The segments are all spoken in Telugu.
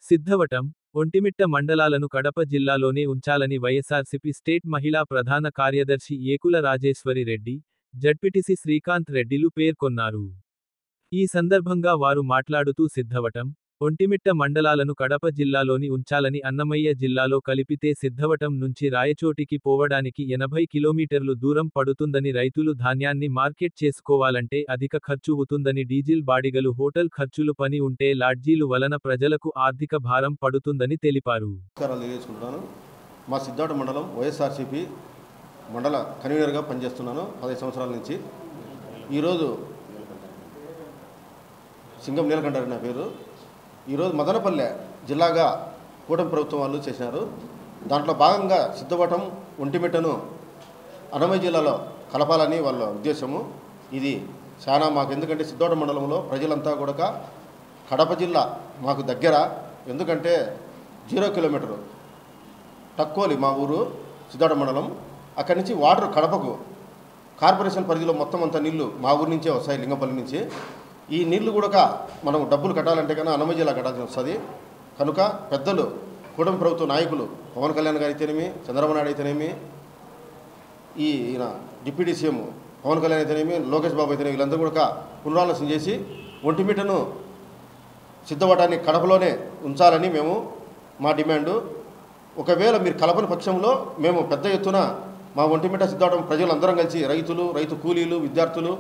సిద్ధవటం, ఒంటిమిట్ట మండలాలను కడప జిల్లాలోనే ఉంచాలని వైఎస్ఆర్సీపీ స్టేట్ మహిళా ప్రధాన కార్యదర్శి ఏకుల రాజేశ్వరి రెడ్డి, జడ్పీటీసీ శ్రీకాంత్ రెడ్డిలు పేర్కొన్నారు. ఈ సందర్భంగా వారు మాట్లాడుతూ సిద్ధవటం, ఒంటిమిట్ట మండలాలను కడప జిల్లాలోని ఉంచాలని అన్నమయ్య జిల్లాలో కలిపితే సిద్ధవటం నుంచి రాయచోటికి పోవడానికి 80 కిలోమీటర్లు దూరం పడుతుందని, రైతులు ధాన్యాన్ని మార్కెట్ చేసుకోవాలంటే అధిక ఖర్చువుతుందని, డీజిల్ బాడిగలు, హోటల్ ఖర్చులు, పని ఉంటే లాడ్జీలు వలన ప్రజలకు ఆర్థిక భారం పడుతుందని తెలిపారు. మా సిద్ధవటం మండలం వైఎస్ఆర్సీపీ మండల కన్వీనర్గా పనిచేస్తున్నాను 15 సంవత్సరాల నుంచి. ఈరోజు సింగం నీలకంఠ నా పేరు. ఈరోజు మదనపల్లె జిల్లాగా కూటమి ప్రభుత్వం వాళ్ళు చేసినారు. దాంట్లో భాగంగా సిద్ధవటం, ఒంటిమిట్టను అన్నమయ్య జిల్లాలో కలపాలని వాళ్ళ ఉద్దేశము. ఇది చాలా మాకు, ఎందుకంటే సిద్ధవటం మండలంలో ప్రజలంతా కూడా కడప జిల్లా మాకు దగ్గర. ఎందుకంటే 0 కిలోమీటరు టక్కోలి మా ఊరు సిద్ధవటం మండలం. అక్కడి నుంచి వాటర్ కడపకు కార్పొరేషన్ పరిధిలో మొత్తం అంతా నీళ్లు మా ఊరి నుంచే వస్తాయి, లింగంపల్లి నుంచి. ఈ నీళ్లు కూడా మనం డబ్బులు కట్టాలంటే కన్నా అన్నమయ్య జిల్లా కట్టాల్సి వస్తుంది. కనుక పెద్దలు, కూటమి ప్రభుత్వ నాయకులు పవన్ కళ్యాణ్ గారు అయితేనేమి, చంద్రబాబు నాయుడు అయితేనేమి, ఈయన డిప్యూటీ సీఎం పవన్ కళ్యాణ్ అయితేనేమి, లోకేష్ బాబు అయితేనేమి, వీళ్ళందరూ కూడా పునరాలోచన చేసి ఒంటిమిట్టను సిద్ధవటాన్ని కడపలోనే ఉంచాలని మేము మా డిమాండు. ఒకవేళ మీరు కలపని పక్షంలో మేము పెద్ద ఎత్తున మా ఒంటిమిట్ట సిద్ధవటం ప్రజలందరం కలిసి, రైతులు, రైతు కూలీలు, విద్యార్థులు,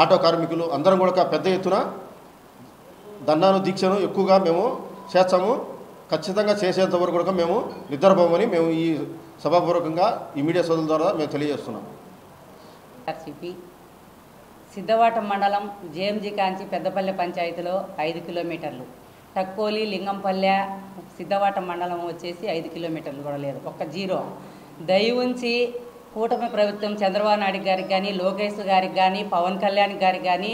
ఆటో కార్మికులు అందరం కూడా పెద్ద ఎత్తున ధర్నాను, దీక్షను ఎక్కువగా మేము చేస్తాము. ఖచ్చితంగా చేసేంత వరకు కూడా మేము నిద్రపోమని మేము ఈ సభాపూర్వకంగా ఈ మీడియా సోదరుల ద్వారా మేము తెలియజేస్తున్నాం. సిద్ధవటం మండలం జేఎంజీ కాంచి పెద్దపల్లె పంచాయతీలో 5 కిలోమీటర్లు, టక్కోలి, లింగంపల్లె, సిద్ధవటం మండలం వచ్చేసి 5 కిలోమీటర్లు కూడా లేదు, ఒక్క 0. దయ ఉంచి కూటమి ప్రభుత్వం చంద్రబాబు నాయుడు గారికి కానీ, లోకేష్ గారికి కానీ, పవన్ కళ్యాణ్ గారికి కానీ,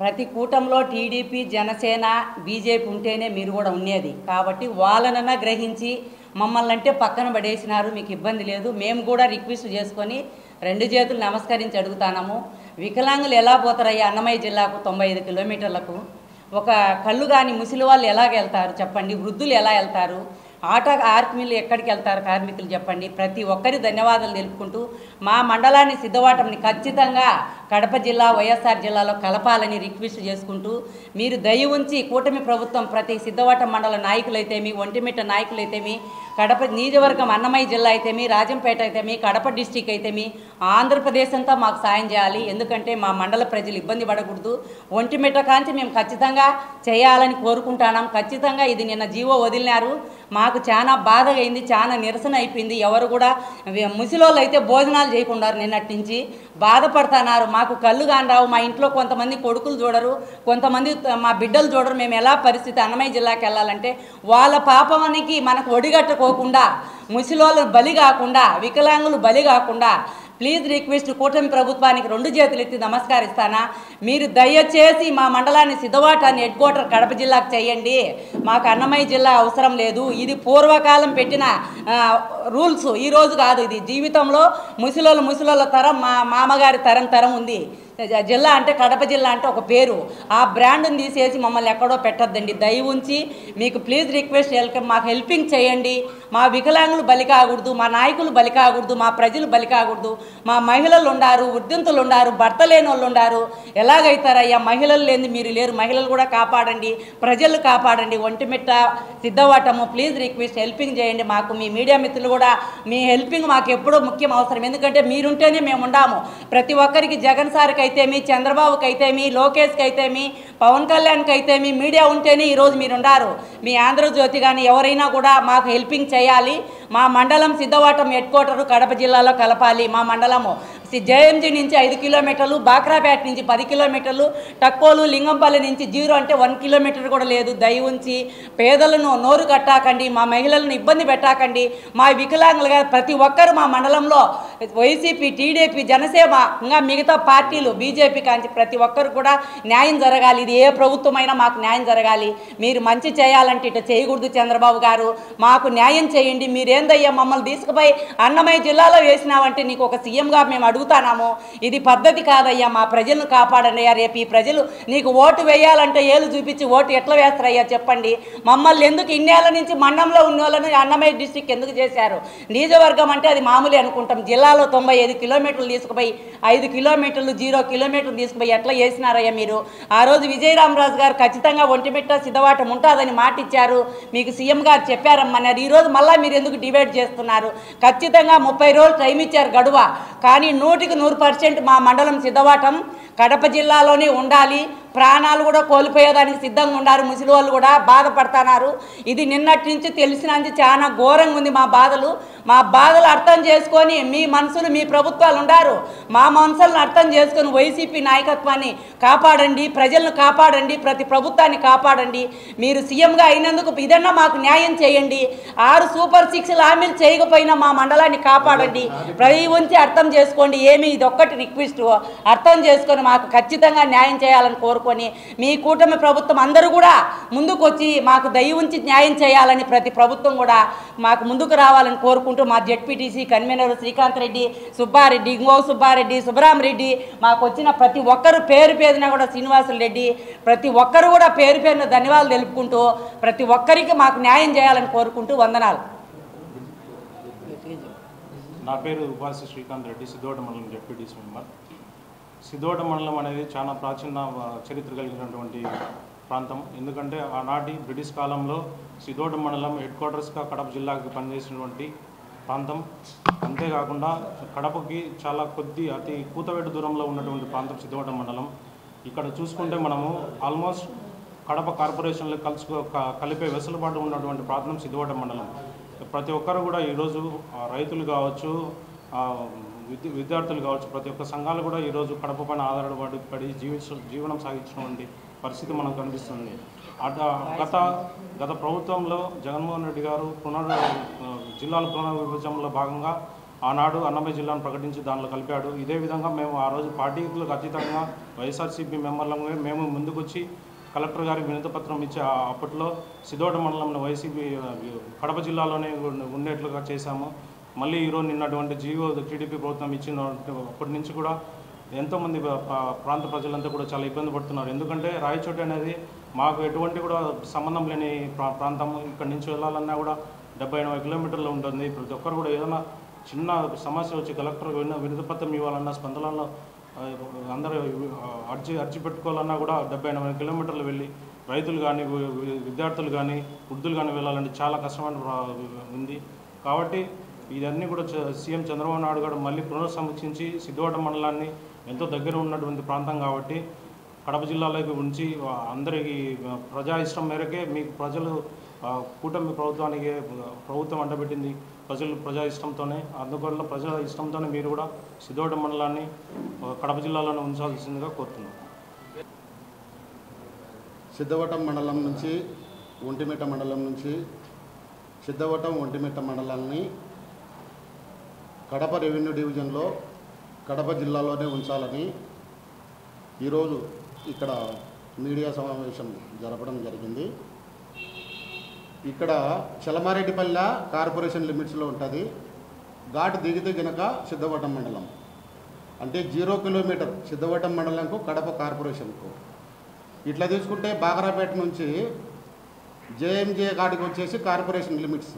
ప్రతి కూటంలో టీడీపీ, జనసేన, బీజేపీ ఉంటేనే మీరు కూడా ఉండేది. కాబట్టి వాళ్ళనన్నా గ్రహించి మమ్మల్ని అంటే పక్కన పడేసినారు. మీకు ఇబ్బంది లేదు. మేము కూడా రిక్వెస్ట్ చేసుకొని 2 చేతులు నమస్కరించి అడుగుతాము. వికలాంగులు ఎలా పోతారయ్యా అన్నమయ్య జిల్లాకు 95 కిలోమీటర్లకు? ఒక కళ్ళు కానీ ముసలి వాళ్ళు ఎలాగ వెళ్తారు చెప్పండి? వృద్ధులు ఎలా వెళ్తారు? ఆటో ఆర్మీలు ఎక్కడికి వెళ్తారు కార్మికులు చెప్పండి? ప్రతి ఒక్కరి ధన్యవాదాలు తెలుపుకుంటూ మా మండలాన్ని సిద్ధవటంని ఖచ్చితంగా కడప జిల్లా, వైఎస్ఆర్ జిల్లాలో కలపాలని రిక్వెస్ట్ చేసుకుంటూ, మీరు దయ ఉంచి కూటమి ప్రభుత్వం ప్రతి సిద్ధవటం మండల నాయకులైతేమి, ఒంటిమిట్ట నాయకులైతేమి, కడప నియోజకవర్గం అన్నమయ్య జిల్లా అయితేమి, రాజంపేట అయితేమి, కడప డిస్టిక్ అయితేమి, ఆంధ్రప్రదేశ్ అంతా మాకు సాయం చేయాలి. ఎందుకంటే మా మండల ప్రజలు ఇబ్బంది పడకూడదు. ఒంటిమిట్ట కాంచి మేము ఖచ్చితంగా చేయాలని కోరుకుంటున్నాం. ఖచ్చితంగా ఇది నిన్న జీవో వదిలినారు. మాకు చాలా బాధగా అయింది, చాలా నిరసన అయిపోయింది. ఎవరు కూడా ముసలోళ్ళు అయితే భోజనాలు చేయకుండా నిన్నటి నుంచి బాధపడుతున్నారు. మాకు కళ్ళు కాని రావు, మా ఇంట్లో కొంతమంది కొడుకులు చూడరు, కొంతమంది మా బిడ్డలు చూడరు. మేము ఎలా పరిస్థితి అన్నమయ్య జిల్లాకి వెళ్ళాలంటే వాళ్ళ పాపమానికి మనకు ఒడిగట్టుకోకుండా, ముసలోళ్ళు బలి కాకుండా, వికలాంగులు బలి కాకుండా ప్లీజ్ రిక్వెస్ట్ కూటమి ప్రభుత్వానికి 2 చేతులు ఎత్తి నమస్కరిస్తానా. మీరు దయచేసి మా మండలాన్ని సిద్ధవటాన్ని హెడ్ క్వార్టర్ కడప జిల్లాకు చేయండి. మాకు అన్నమయ్య జిల్లా అవసరం లేదు. ఇది పూర్వకాలం పెట్టిన రూల్స్, ఈరోజు కాదు. ఇది జీవితంలో ముసలోళ్ళ తరం, మా మామగారి తరం ఉంది. జిల్లా అంటే కడప జిల్లా అంటే ఒక పేరు. ఆ బ్రాండ్ని తీసేసి మమ్మల్ని ఎక్కడో పెట్టద్దండి. దయ ఉంచి మీకు ప్లీజ్ రిక్వెస్ట్, మాకు హెల్పింగ్ చేయండి. మా వికలాంగులు బలి కాకూడదు, మా నాయకులు బలి కాకూడదు, మా ప్రజలు బలి కాకూడదు. మా మహిళలు ఉండారు, వృద్ధులు ఉండారు, భర్త లేని వాళ్ళు ఉండారు. ఎలాగైతారయ్యా? మహిళలు లేని మీరు లేరు. మహిళలు కూడా కాపాడండి, ప్రజలు కాపాడండి. ఒంటిమిట్ట సిద్ధవటము ప్లీజ్ రిక్వెస్ట్ హెల్పింగ్ చేయండి. మాకు మీ మీడియా మిత్రులు కూడా మీ హెల్పింగ్ మాకు ఎప్పుడూ ముఖ్యం అవసరం. ఎందుకంటే మీరుంటేనే మేము ఉండాము. ప్రతి ఒక్కరికి, జగన్ సార్కి అయితేమి, చంద్రబాబుకి అయితేమి, లోకేష్కి అయితేమి, పవన్ కళ్యాణ్కి అయితేమి మీడియా ఉంటేనే ఈరోజు మీరు ఉండారు. మీ ఆంధ్రజ్యోతి కానీ ఎవరైనా కూడా మాకు హెల్పింగ్ చేయాలి. మా మండలం సిద్ధవటం హెడ్ క్వార్టర్ కడప జిల్లాలో కలపాలి. మా మండలము జేఎంజీ నుంచి 5 కిలోమీటర్లు, బాక్రాపేట నుంచి 10 కిలోమీటర్లు, టక్కోలు, లింగంపల్లి నుంచి 0 అంటే 1 కిలోమీటర్ కూడా లేదు. దయ ఉంచి పేదలను నోరు కట్టాకండి, మా మహిళలను ఇబ్బంది పెట్టాకండి. మా వికలాంగులుగా ప్రతి ఒక్కరు మా మండలంలో వైసీపీ, టీడీపీ, జనసేన, ఇంకా మిగతా పార్టీలు, బీజేపీ కాంచి ప్రతి ఒక్కరు కూడా న్యాయం జరగాలి. ఇది ఏ ప్రభుత్వమైనా మాకు న్యాయం జరగాలి. మీరు మంచి చేయాలంటే ఇట్లా చేయకూడదు. చంద్రబాబు గారు మాకు న్యాయం చేయండి. మీరేందయ్యా మమ్మల్ని తీసుకుపోయి అన్నమయ్య జిల్లాలో వేసినావంటే నీకు ఒక సీఎంగా మేము అడుగుతానాము. ఇది పద్ధతి కాదయ్యా, మా ప్రజలను కాపాడండి అయ్యా. రేపు ఈ ప్రజలు నీకు ఓటు వేయాలంటే ఏళ్ళు చూపించి ఓటు ఎట్లా వేస్తారయ్యా చెప్పండి. మమ్మల్ని ఎందుకు ఇన్నేళ్ల నుంచి మండలంలో ఉన్న వాళ్ళని అన్నమయ్య డిస్టిక్ ఎందుకు చేశారు? నియోజకవర్గం అంటే అది మామూలే అనుకుంటాం. జిల్లాలో 95 కిలోమీటర్లు తీసుకుపోయి 5 కిలోమీటర్లు 0 కిలోమీటర్లు తీసుకుపోయి ఎట్లా చేసినారయ్యా మీరు? ఆ రోజు విజయరామరాజు గారు ఖచ్చితంగా ఒంటిమిట్ట సిద్ధవాటం ఉంటుందని మాట ఇచ్చారు, మీకు సీఎం గారు చెప్పారమ్మన్నారు. ఈరోజు మళ్ళీ మీరు ఎందుకు డిబేట్ చేస్తున్నారు? ఖచ్చితంగా 30 రోజులు టైం ఇచ్చారు గడువ, కానీ 100కి 100% మా మండలం సిద్ధవాటం కడప జిల్లాలోనే ఉండాలి. ప్రాణాలు కూడా కోల్పోయేదానికి సిద్ధంగా ఉన్నారు. ముసలి వాళ్ళు కూడా బాధపడుతున్నారు. ఇది నిన్నటి నుంచి తెలిసినందుకు చాలా ఘోరంగా ఉంది మా బాధలు. మా బాధలు అర్థం చేసుకొని మీ మనసులు మీ ప్రభుత్వాలు ఉండారు, మా మనసులను అర్థం చేసుకొని వైసీపీ నాయకత్వాన్ని కాపాడండి, ప్రజలను కాపాడండి, ప్రతి ప్రభుత్వాన్ని కాపాడండి. మీరు సీఎంగా అయినందుకు ఇదన్నా మాకు న్యాయం చేయండి. 6 సూపర్ 6 హామీలు చేయకపోయినా మా మండలాన్ని కాపాడండి. ప్రతి ఉంచి అర్థం చేసుకోండి. ఏమి ఇది ఒక్కటి రిక్వెస్ట్, అర్థం చేసుకొని మాకు ఖచ్చితంగా న్యాయం చేయాలని కోరుకుంటున్నాను. మీ కూటమి ప్రభుత్వం అందరూ కూడా ముందుకు వచ్చి మాకు దయ ఉంచి న్యాయం చేయాలని ప్రతి ప్రభుత్వం కూడా మాకు ముందుకు రావాలని కోరుకుంటూ మా జెడ్పీటీసీ కన్వీనర్ శ్రీకాంత్ రెడ్డి, సుబ్బారెడ్డి, ఇంగో సుబ్బారెడ్డి, సుబ్బరామరెడ్డి, మాకు వచ్చిన ప్రతి ఒక్కరు పేరు పేరున కూడా శ్రీనివాసులు రెడ్డి, ప్రతి ఒక్కరు కూడా పేరు పేరున ధన్యవాదాలు తెలుపుకుంటూ ప్రతి ఒక్కరికి మాకు న్యాయం చేయాలని కోరుకుంటూ వందనాలు. నా పేరు ఉపాసి శ్రీకాంత్ రెడ్డి, సిద్ధోట మండలం జెడ్పీటీసీ మెంబర్. సిద్ధోట మండలం అనేది చాలా ప్రాచీన చరిత్ర కలిగినటువంటి ప్రాంతం. ఎందుకంటే ఆనాటి బ్రిటిష్ కాలంలో సిద్ధోట మండలం హెడ్ క్వార్టర్స్గా కడప జిల్లాకి పనిచేసినటువంటి ప్రాంతం. అంతేకాకుండా కడపకి చాలా అతి కూతవేటు దూరంలో ఉన్నటువంటి ప్రాంతం సిద్ధోట మండలం. ఇక్కడ చూసుకుంటే మనము ఆల్మోస్ట్ కడప కార్పొరేషన్లో కలిపే వెసులుబాటు ఉన్నటువంటి ప్రాంతం సిద్ధోట మండలం. ప్రతి ఒక్కరు కూడా ఈరోజు రైతులు కావచ్చు, విద్యార్థులు కావచ్చు, ప్రతి ఒక్క సంఘాలు కూడా ఈరోజు కడప పైన ఆధారపడి జీవనం సాగించినటువంటి పరిస్థితి మనకు కనిపిస్తుంది. గత ప్రభుత్వంలో జగన్మోహన్ రెడ్డి గారు జిల్లాల పునర్విభజనలో భాగంగా ఆనాడు అన్నమయ్య జిల్లాను ప్రకటించి దానిలో కలిపాడు. ఇదే విధంగా మేము ఆ రోజు పార్టీలకు అతీతంగా వైఎస్ఆర్సీపీ మెంబర్లంగా మేము ముందుకొచ్చి కలెక్టర్ గారికి వినతిపత్రం ఇచ్చి అప్పట్లో సిద్ధోట మండలంలో వైసీపీ కడప జిల్లాలోనే ఉండేట్లుగా చేశాము. మళ్ళీ ఈరోజు నిన్నటువంటి టీడీపీ ప్రభుత్వం ఇచ్చిన అప్పటి నుంచి కూడా ఎంతోమంది ప్రాంత ప్రజలంతా కూడా చాలా ఇబ్బంది పడుతున్నారు. ఎందుకంటే రాయచోటి అనేది మాకు ఎటువంటి కూడా సంబంధం లేని ప్రాంతము. ఇక్కడి నుంచి వెళ్ళాలన్నా కూడా 70-80 కిలోమీటర్లు ఉంటుంది. ప్రతి ఒక్కరు కూడా ఏదైనా చిన్న సమస్య వచ్చి కలెక్టర్కి వినతిపత్రం ఇవ్వాలన్నా, స్పందనలో అందరూ అర్జీ పెట్టుకోవాలన్నా కూడా 70-80 కిలోమీటర్లు వెళ్ళి రైతులు కానీ, విద్యార్థులు కానీ, వృద్ధులు కానీ వెళ్ళాలంటే చాలా కష్టమైన ఉంది. కాబట్టి ఇదన్నీ కూడా సీఎం చంద్రబాబు నాయుడు గారు మళ్ళీ పునఃసమీక్షించి సిద్ధోట మండలాన్ని ఎంతో దగ్గర ఉన్నటువంటి ప్రాంతం కాబట్టి కడప జిల్లాలోకి ఉంచి అందరికీ ప్రజా ఇష్టం మేరకే మీకు ప్రజలు కూటమి ప్రభుత్వం అంటబెట్టింది ప్రజా ఇష్టంతోనే. అందువల్ల ప్రజల ఇష్టంతోనే మీరు కూడా సిద్ధోట మండలాన్ని కడప జిల్లాలోనే ఉంచాల్సిందిగా కోరుతున్నాం. సిద్ధవటం మండలం నుంచి ఒంటిమిట్ట మండలం నుంచి సిద్ధవటం ఒంటిమిట్ట మండలాన్ని కడప రెవెన్యూ డివిజన్లో కడప జిల్లాలోనే ఉంచాలని ఈరోజు ఇక్కడ మీడియా సమావేశం జరపడం జరిగింది. ఇక్కడ చలమారెడ్డిపల్లె కార్పొరేషన్ లిమిట్స్లో ఉంటుంది. ఘాటు దిగితే గనక సిద్ధవటం మండలం అంటే 0 కిలోమీటర్ సిద్ధవటం మండలంకు కడప కార్పొరేషన్కు. ఇట్లా తీసుకుంటే బాగరాపేట నుంచి జేఎంజే ఘాటుకి వచ్చేసి కార్పొరేషన్ లిమిట్స్.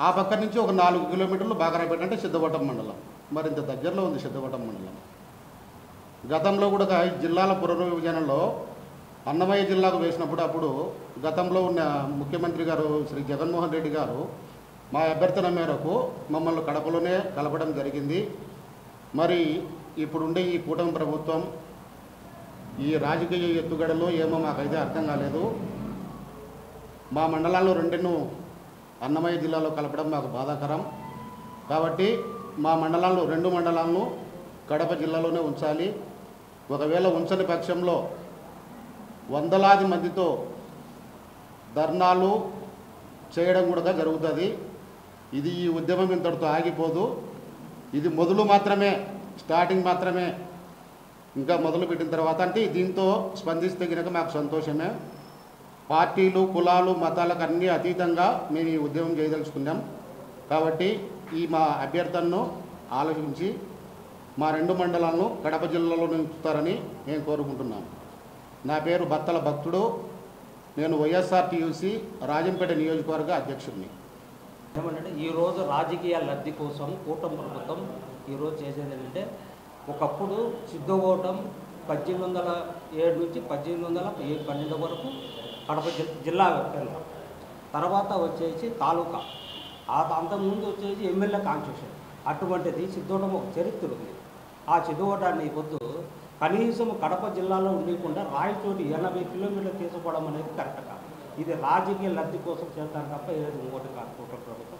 ఆ పక్క నుంచి ఒక 4 కిలోమీటర్లు బాగరాపేట అంటే సిద్ధవటం మండలం. మరింత దగ్గరలో ఉంది సిద్ధవటం మండలం. గతంలో కూడా జిల్లాల పునర్విభజనలో అన్నమయ్య జిల్లాకు వేసినప్పుడు అప్పుడు గతంలో ఉన్న ముఖ్యమంత్రి గారు శ్రీ జగన్మోహన్ రెడ్డి గారు మా అభ్యర్థన మేరకు మమ్మల్ని కడపలోనే కలపడం జరిగింది. మరి ఇప్పుడుండే ఈ కూటమి ప్రభుత్వం ఈ రాజకీయ ఎత్తుగడలో ఏమో మాకైతే అర్థం కాలేదు. మా మండలాల్లో 2 అన్నమయ్య జిల్లాలో కలపడం మాకు బాధాకరం. కాబట్టి మా మండలాల్లో 2 మండలాలను కడప జిల్లాలోనే ఉంచాలి. ఒకవేళ ఉంచని పక్షంలో వందలాది మందితో ధర్నాలు చేయడం కూడా జరుగుతుంది. ఇది ఈ ఉద్యమం ఇంతటితో ఆగిపోదు. ఇది మొదలు మాత్రమే, స్టార్టింగ్ మాత్రమే. ఇంకా మొదలు పెట్టిన తర్వాత అంటే దీంతో స్పందిస్తే కనుక మాకు సంతోషమే. పార్టీలు, కులాలు, మతాలకు అన్నీ అతీతంగా మేము ఈ ఉద్యమం చేయదలుచుకున్నాం. కాబట్టి ఈ మా అభ్యర్థనను ఆలోచించి మా 2 మండలాలను కడప జిల్లాలో ఉంచుతారని మేము కోరుకుంటున్నాం. నా పేరు బత్తల భక్తుడు. నేను వైఎస్ఆర్టీయూసీ రాజంపేట నియోజకవర్గ అధ్యక్షుడిని. ఏమంటే ఈరోజు రాజకీయ లబ్ధి కోసం కూటమి ప్రభుత్వం ఈరోజు చేసేది ఏంటంటే, ఒకప్పుడు సిద్ధోటం 1807 నుంచి 1812 వరకు కడప జిల్లా కేంద్రం, తర్వాత వచ్చేసి తాలూకా, అంతకుముందు వచ్చేసి ఎమ్మెల్యే కాన్స్టిట్యూషన్. అటువంటిది సిద్ధోటం ఒక చరిత్ర ఉంది. ఆ సిద్ధోటాన్ని పొద్దు కనీసం కడప జిల్లాలో ఉండకుండా రాయచోటి 80 కిలోమీటర్లు తీసుకోవడం అనేది కరెక్ట్ కాదు. ఇది రాజకీయ లబ్ధి కోసం చేస్తారు తప్ప ఏది ఇంకోటి కాదు. కూటమి ప్రభుత్వం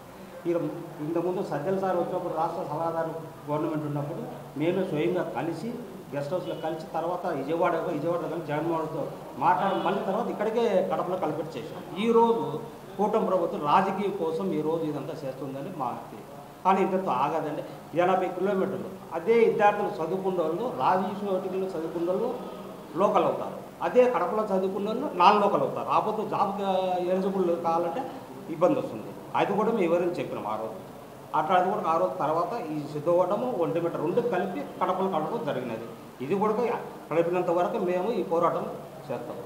ఇంతకుముందు సజ్జల సార్ వచ్చినప్పుడు రాష్ట్ర సలహాదారు గవర్నమెంట్ ఉన్నప్పుడు మేము స్వయంగా కలిసి గెస్ట్ హౌస్లో కలిసి తర్వాత విజయవాడలో కలిసి జగన్మోహన్తో మాట్లాడడం, మళ్ళీ తర్వాత ఇక్కడికే కడపలో కలిపెట్టి చేసాం. ఈరోజు కూటమి ప్రభుత్వం రాజకీయం కోసం ఈరోజు ఇదంతా చేస్తుందని మా కానీ ఇంతతో ఆగదండి. 80 కిలోమీటర్లు అదే విద్యార్థులు చదువుకున్న వాళ్ళు రాజకీయ చదువుకున్న వాళ్ళు లోకల్ అవుతారు, అదే కడపలో చదువుకున్న వాళ్ళు నాన్ లోకల్ అవుతారు. రాబోతు జాబ్ ఎలిజిబుల్ కావాలంటే ఇబ్బంది వస్తుంది. అది కూడా మేము ఎవరైనా చెప్పినాం ఆ రోజు. అట్లా అది కూడా ఆ రోజు తర్వాత ఈ సిద్ధవటము ఒంటిమిట్ట 2 కలిపి కడపలో కడపడం జరిగినది. ఇది కూడా కలిపినంత వరకు మేము ఈ పోరాటం చేస్తాం.